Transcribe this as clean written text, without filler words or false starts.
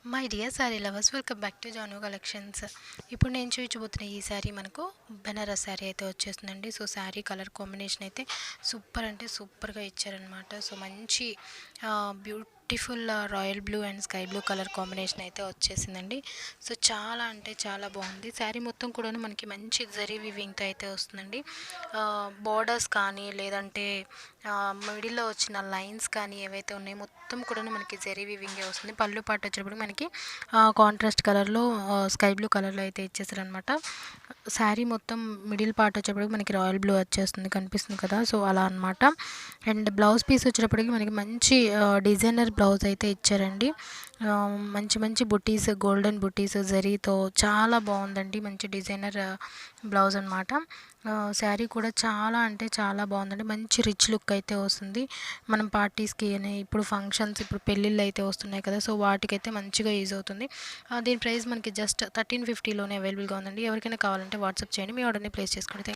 My dear sari lovers, welcome back to Jaanu collections. ఇప్పుడు నేను చూపించబోతున్న ఈ శారీ మనకు బెనారస్ శారీ అయితే వచ్చేస్తుందండి. సో శారీ కలర్ కాంబినేషన్ అయితే సూపర్ అంటే సూపర్గా ఇచ్చారనమాట. సో మంచి beautiful royal blue and sky blue colour combination అయితే వచ్చేసిందండి. సో చాలా అంటే చాలా బాగుంది. శారీ మొత్తం కూడా మనకి మంచి జరీ వివింగ్తో అయితే వస్తుందండి. బోర్డర్స్ కానీ లేదంటే మిడిల్లో వచ్చిన లైన్స్ కానీ ఏవైతే ఉన్నాయో మొత్తం కూడా మనకి జరీ వివింగే వస్తుంది. పళ్ళు పాటు వచ్చేటప్పుడు మనకి కాంట్రాస్ట్ కలర్లో స్కై బ్లూ కలర్లో అయితే ఇచ్చేసారనమాట. శారీ మొత్తం మిడిల్ పార్ట్ వచ్చేటప్పటికి మనకి రాయల్ బ్లూ వచ్చేస్తుంది, కనిపిస్తుంది కదా. సో అలా అనమాట. అండ్ బ్లౌజ్ పీస్ వచ్చేటప్పటికి మనకి మంచి డిజైనర్ బ్లౌజ్ అయితే ఇచ్చారండి. మంచి మంచి బుటీస్, గోల్డెన్ బుటీస్ జరీతో చాలా బాగుందండి. మంచి డిజైనర్ బ్లౌజ్ అనమాట. శారీ కూడా చాలా అంటే చాలా బాగుందండి. మంచి రిచ్ లుక్ అయితే వస్తుంది. మనం పార్టీస్కి ఇప్పుడు ఫంక్షన్స్, ఇప్పుడు పెళ్ళిళ్ళు అయితే వస్తున్నాయి కదా. సో వాటికైతే మంచిగా యూజ్ అవుతుంది. దీని ప్రైస్ మనకి జస్ట్ 1350లోనే అవైలబుల్గా ఉందండి. ఎవరికైనా కావాలంటే వాట్సాప్ చేయండి, మీ ఆర్డర్ని ప్లేస్ చేసుకోండి.